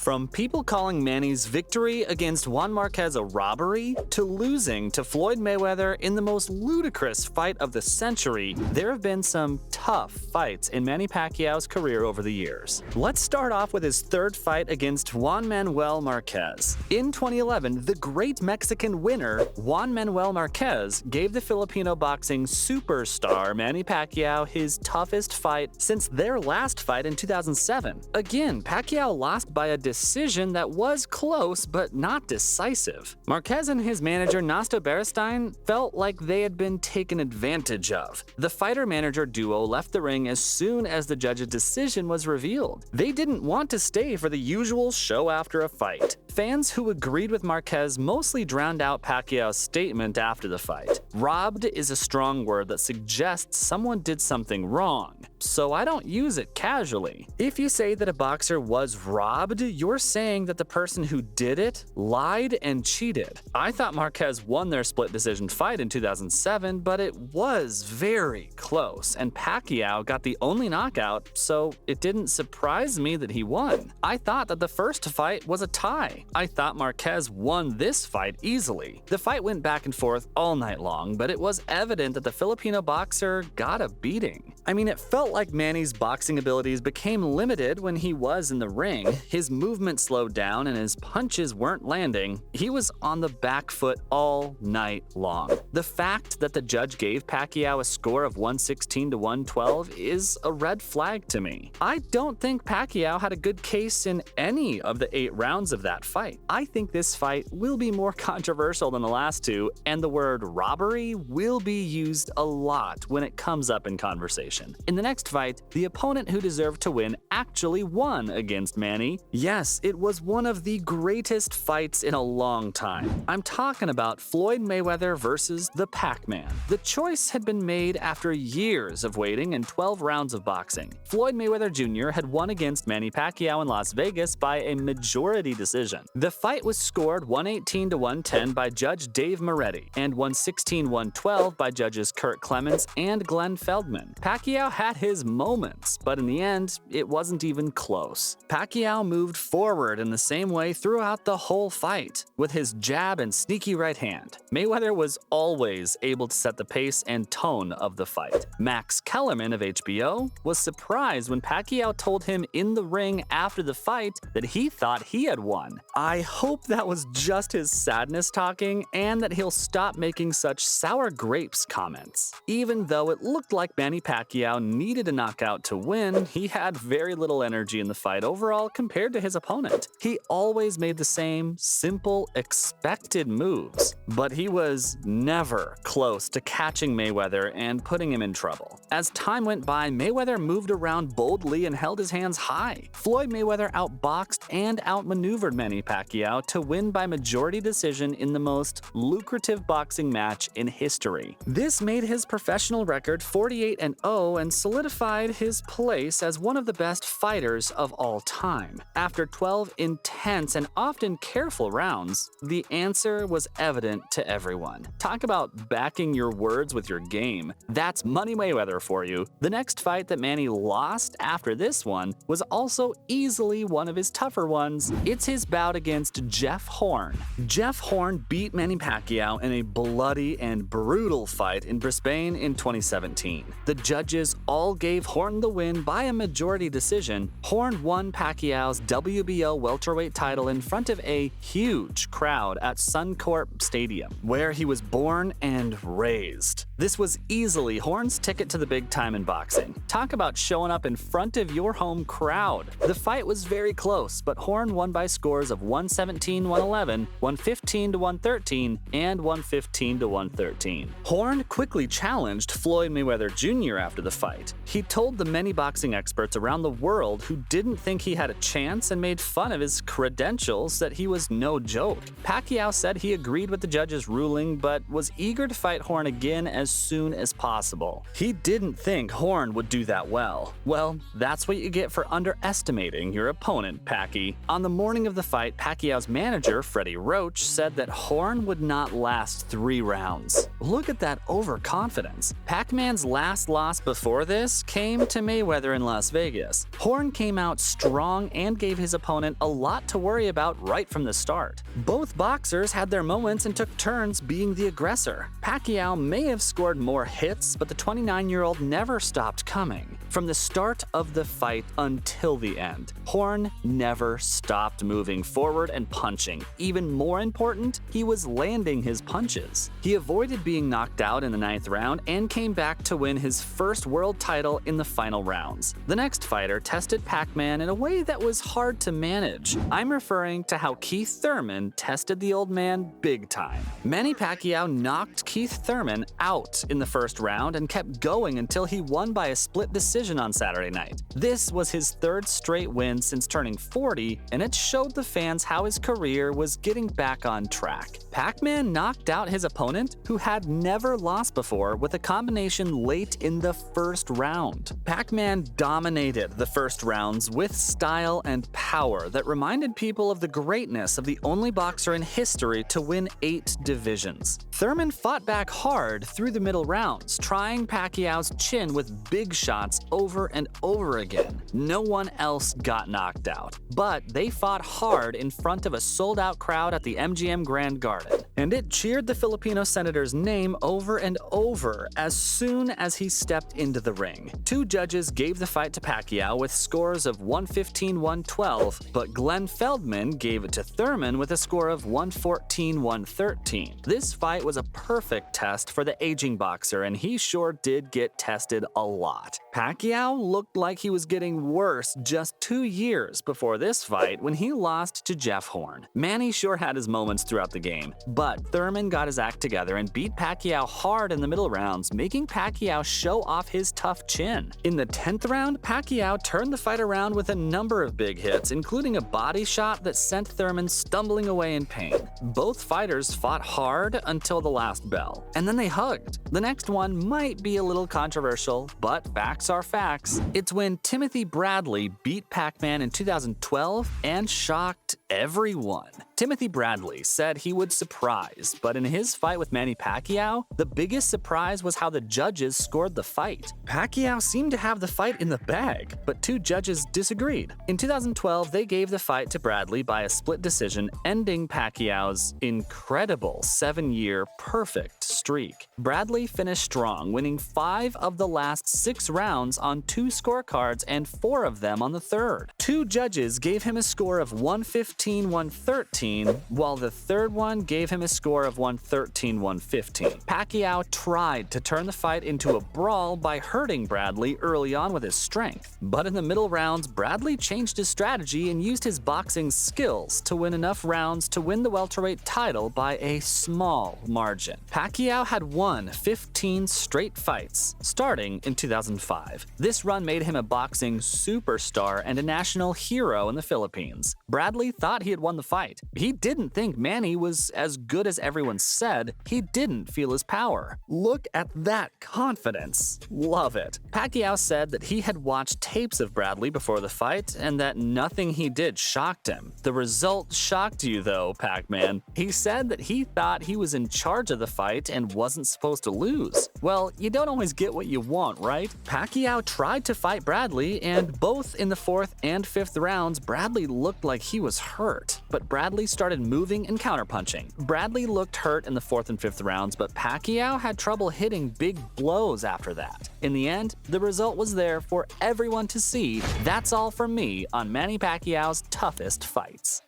From people calling Manny's victory against Juan Marquez a robbery, to losing to Floyd Mayweather in the most ludicrous fight of the century, there have been some tough fights in Manny Pacquiao's career over the years. Let's start off with his third fight against Juan Manuel Marquez. In 2011, the great Mexican winner, Juan Manuel Marquez, gave the Filipino boxing superstar Manny Pacquiao his toughest fight since their last fight in 2007. Again, Pacquiao lost by a decision that was close but not decisive. Marquez and his manager Nasto Beristain felt like they had been taken advantage of. The fighter-manager duo left the ring as soon as the judge's decision was revealed. They didn't want to stay for the usual show after a fight. Fans who agreed with Marquez mostly drowned out Pacquiao's statement after the fight. Robbed is a strong word that suggests someone did something wrong, so I don't use it casually. If you say that a boxer was robbed, you're saying that the person who did it lied and cheated. I thought Marquez won their split decision fight in 2007, but it was very close, and Pacquiao got the only knockout, so it didn't surprise me that he won. I thought that the first fight was a tie. I thought Marquez won this fight easily. The fight went back and forth all night long, but it was evident that the Filipino boxer got a beating. I mean, it felt like Manny's boxing abilities became limited when he was in the ring. His movement slowed down and his punches weren't landing. He was on the back foot all night long. The fact that the judge gave Pacquiao a score of 116 to 112 is a red flag to me. I don't think Pacquiao had a good case in any of the 8 rounds of that fight. I think this fight will be more controversial than the last two, and the word robbery will be used a lot when it comes up in conversation. In the next fight, the opponent who deserved to win actually won against Manny. Yes, it was one of the greatest fights in a long time. I'm talking about Floyd Mayweather versus the Pac-Man. The choice had been made after years of waiting and 12 rounds of boxing. Floyd Mayweather Jr. had won against Manny Pacquiao in Las Vegas by a majority decision. The fight was scored 118 to 110 by Judge Dave Moretti and 116-112 by judges Kurt Clements and Glenn Feldman. Pacquiao had his moments, but in the end, it wasn't even close. Pacquiao moved forward in the same way throughout the whole fight, with his jab and sneaky right hand. Mayweather was always able to set the pace and tone of the fight. Max Kellerman of HBO was surprised when Pacquiao told him in the ring after the fight that he thought he had won. I hope that was just his sadness talking and that he'll stop making such sour grapes comments. Even though it looked like Manny Pacquiao needed a knockout to win, he had very little energy in the fight overall compared to his opponent. He always made the same simple, expected moves, but he was never close to catching Mayweather and putting him in trouble. As time went by, Mayweather moved around boldly and held his hands high. Floyd Mayweather outboxed and outmaneuvered Manny Pacquiao to win by majority decision in the most lucrative boxing match in history. This made his professional record 48-0 and solidified his place as one of the best fighters of all time. After 12 intense and often careful rounds, the answer was evident to everyone. Talk about backing your words with your game. That's Money Mayweather for you. The next fight that Manny lost after this one was also easily one of his tougher ones. It's his bout against Jeff Horn. Jeff Horn beat Manny Pacquiao in a bloody and brutal fight in Brisbane in 2017. The judges all gave Horn the win by a majority decision. Horn won Pacquiao's WBO welterweight title in front of a huge crowd at Suncorp Stadium, where he was born and raised. This was easily Horn's ticket to the big time in boxing. Talk about showing up in front of your home crowd. The fight was very close, but Horn won by scores of 117-111, 115-113, and 115-113. Horn quickly challenged Floyd Mayweather Jr. after the fight. He told the many boxing experts around the world who didn't think he had a chance and made fun of his credentials that he was no joke. Pacquiao said he agreed with the judge's ruling, but was eager to fight Horn again as as soon as possible. He didn't think Horn would do that well. Well, that's what you get for underestimating your opponent, Packy. On the morning of the fight, Pacquiao's manager, Freddie Roach, said that Horn would not last 3 rounds. Look at that overconfidence. Pac-Man's last loss before this came to Mayweather in Las Vegas. Horn came out strong and gave his opponent a lot to worry about right from the start. Both boxers had their moments and took turns being the aggressor. Pacquiao may have scored more hits, but the 29-year-old never stopped coming. From the start of the fight until the end, Horn never stopped moving forward and punching. Even more important, he was landing his punches. He avoided being knocked out in the 9th round and came back to win his first world title in the final rounds. The next fighter tested Pac-Man in a way that was hard to manage. I'm referring to how Keith Thurman tested the old man big time. Manny Pacquiao knocked Keith Thurman out in the first round and kept going until he won by a split decision on Saturday night. This was his 3rd straight win since turning 40, and it showed the fans how his career was getting back on track. Pac-Man knocked out his opponent, who had never lost before, with a combination late in the first round. Pac-Man dominated the first rounds with style and power that reminded people of the greatness of the only boxer in history to win 8 divisions. Thurman fought back hard through the middle rounds, trying Pacquiao's chin with big shots over and over again. No one else got knocked out, but they fought hard in front of a sold-out crowd at the MGM Grand Garden, and it cheered the Filipino senator's name over and over as soon as he stepped into the ring. 2 judges gave the fight to Pacquiao with scores of 115-112, but Glenn Feldman gave it to Thurman with a score of 114-113. This fight was a perfect test for the aging boxer, and he sure did get tested a lot. Pacquiao looked like he was getting worse just 2 years before this fight when he lost to Jeff Horn. Manny sure had his moments throughout the game, but Thurman got his act together and beat Pacquiao hard in the middle rounds, making Pacquiao show off his tough chin. In the 10th round, Pacquiao turned the fight around with a number of big hits, including a body shot that sent Thurman stumbling away in pain. Both fighters fought hard until the last bell, and then they hugged. The next one might be a little controversial, but facts are facts. It's when Timothy Bradley beat Pac-Man in 2012 and shocked everyone. Timothy Bradley said he would surprise, but in his fight with Manny Pacquiao, the biggest surprise was how the judges scored the fight. Pacquiao seemed to have the fight in the bag, but 2 judges disagreed. In 2012, they gave the fight to Bradley by a split decision, ending Pacquiao's incredible 7-year perfect streak. Bradley finished strong, winning 5 of the last 6 rounds on 2 scorecards and 4 of them on the 3rd. 2 judges gave him a score of 115-113, while the 3rd one gave him a score of 113-115. Pacquiao tried to turn the fight into a brawl by hurting Bradley early on with his strength, but in the middle rounds, Bradley changed his strategy and used his boxing skills to win enough rounds to win the welterweight title by a small margin. Pacquiao had won 15 straight fights, starting in 2005. This run made him a boxing superstar and a national hero in the Philippines. Bradley thought he had won the fight. He didn't think Manny was as good as everyone said. He didn't feel his power. Look at that confidence. Love it. Pacquiao said that he had watched tapes of Bradley before the fight and that nothing he did shocked him. The result shocked you though, Pac-Man. He said that he thought he was in charge of the fight and wasn't supposed to lose. Well, you don't always get what you want, right? Pacquiao tried to fight Bradley, and both in the 4th and 5th rounds, Bradley looked like he was hurt. But Bradley started moving and counterpunching. Bradley looked hurt in the 4th and 5th rounds, but Pacquiao had trouble hitting big blows after that. In the end, the result was there for everyone to see. That's all from me on Manny Pacquiao's toughest fights.